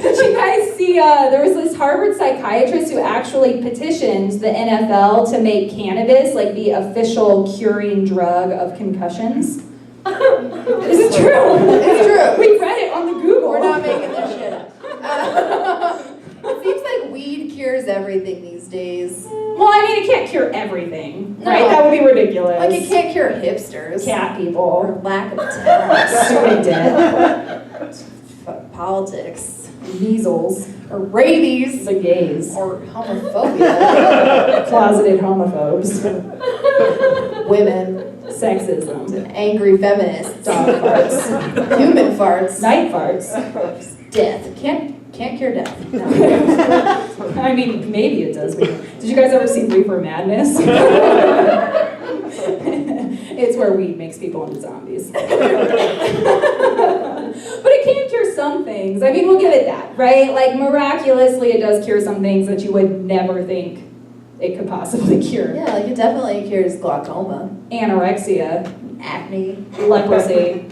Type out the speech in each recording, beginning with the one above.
Did you guys see, there was this Harvard psychiatrist who actually petitioned the NFL to make cannabis like the official curing drug of concussions. This is true. It's true. We read it on the Google. We're not making this shit up. It seems like weed cures everything these days. Well, I mean, it can't cure everything, No. right? That would be ridiculous. Like it can't cure hipsters. Cat Or people. lack of talent. Stupid debt. Politics. Measles. Or rabies. The gays. Or homophobia. Closeted homophobes. Women. Sexism. Angry feminists. Dog farts. Human farts. Night farts. Death. Can't cure death. No. I mean, maybe it does. Did you guys ever see Reaper Madness? It's where weed makes people into zombies. But it can cure some things. I mean, we'll give it that, right? Like, miraculously, it does cure some things that you would never think it could possibly cure. Yeah, like it definitely cures glaucoma. Anorexia, Acne. leprosy,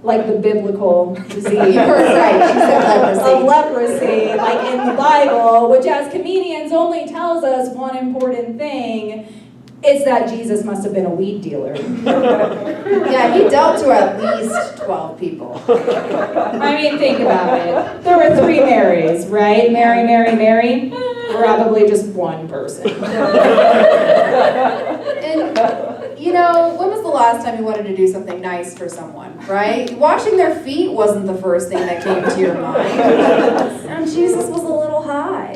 like the biblical disease. You heard right, she said leprosy. Of leprosy, like in the Bible, which as comedians only tells us one important thing, is that Jesus must have been a weed dealer. Yeah, he dealt to at least 12 people. I mean, think about it. There were 3 Marys, right? Mary, Mary, Mary. Probably just one person. And, you know, when was the last time you wanted to do something nice for someone, right? Washing their feet wasn't the first thing that came to your mind. And Jesus was a little high.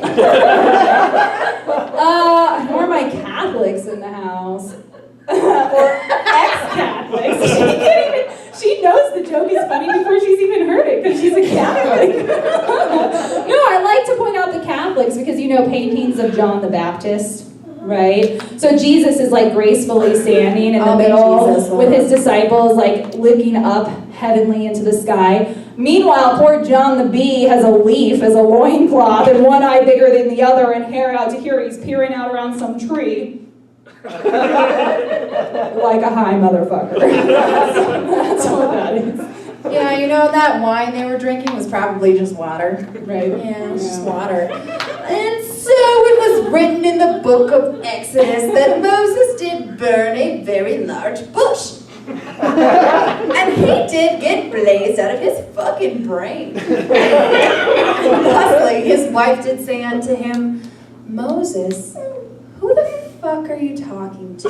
Nor my Catholics in the house. Or ex-Catholics. She knows the joke is funny before she's even heard it because she's a Catholic. No, I like to point out the Catholics because you know paintings of John the Baptist, right? So Jesus is like gracefully standing in the middle with his disciples like looking up heavenly into the sky. Meanwhile, poor John the Bee has a leaf as a loincloth and one eye bigger than the other and hair out to here. He's peering out around some tree. Like a high motherfucker. That's all that is. Yeah, you know, that wine they were drinking was probably just water. Right? Yeah, it was just water. And so it was written in the book of Exodus that Moses did burn a very large bush. And he did get blazed out of his fucking brain. Lastly, his wife did say unto him, Moses, who the fuck are you talking to?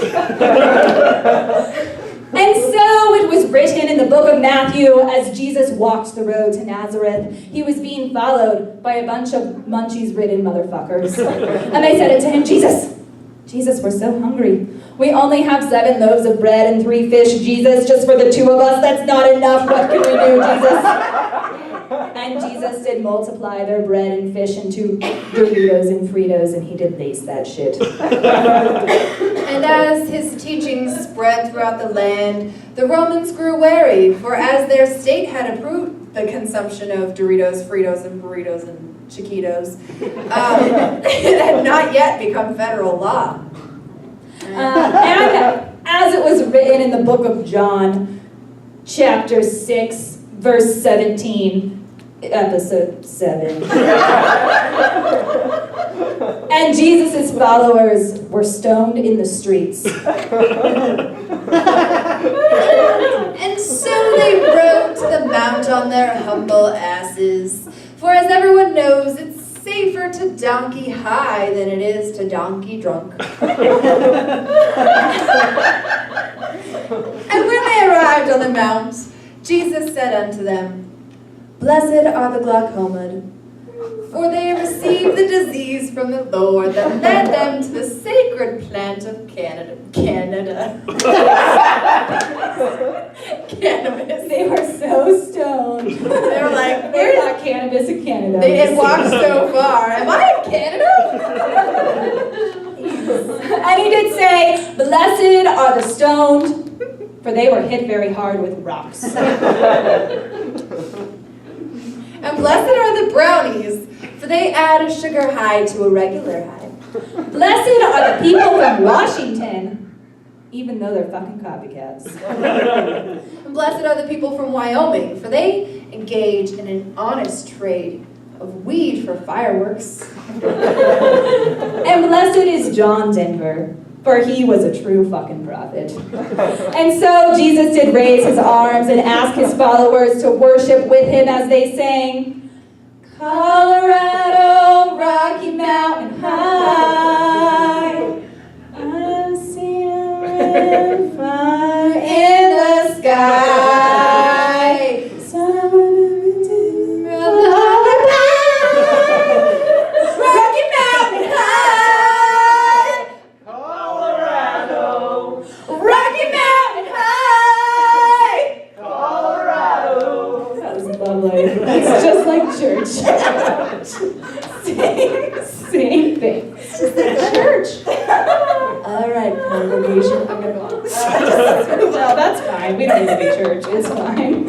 And so it was written in the book of Matthew as Jesus walked the road to Nazareth. He was being followed by a bunch of munchies-ridden motherfuckers. And they said unto him, Jesus, we're so hungry. We only have 7 loaves of bread and 3 fish. Jesus, just for the 2 of us, that's not enough. What can we do, Jesus? And Jesus did multiply their bread and fish into Doritos and Fritos, and he did lace that shit. And as his teachings spread throughout the land, the Romans grew wary, for as their state had approved the consumption of Doritos, Fritos, and burritos and Chiquitos, it had not yet become federal law. And as it was written in the book of John, chapter 6, verse 17, episode 7. And Jesus' followers were stoned in the streets. And so they rode to the mount on their humble asses, for as everyone knows, it's safer to donkey high than it is to donkey drunk. And when they arrived on the mount, Jesus said unto them, Blessed are the glaucomed, for they received the disease from the Lord that led them to the sacred plant of Canada. Cannabis. They were so stoned. They were like, They thought cannabis in Canada. They had walked so far. Am I in Canada? And he did say, Blessed are the stoned, for they were hit very hard with rocks. And blessed are the brownies, for they add a sugar high to a regular high. Blessed are the people from Washington, even though they're fucking copycats. And blessed are the people from Wyoming, for they engage in an honest trade. of weed for fireworks. And blessed is John Denver, for he was a true fucking prophet. And so Jesus did raise his arms and ask his followers to worship with him as they sang, Colorado, Rocky Mountain High, I've seen a red fire in the sky. Rocky Mountain High, Colorado, Rocky Mountain High, Colorado. That was lovely. It's just like church. Same thing. It's just like church. All right, congregation. I'm gonna go on. No, that's fine. We don't need to be church. It's fine.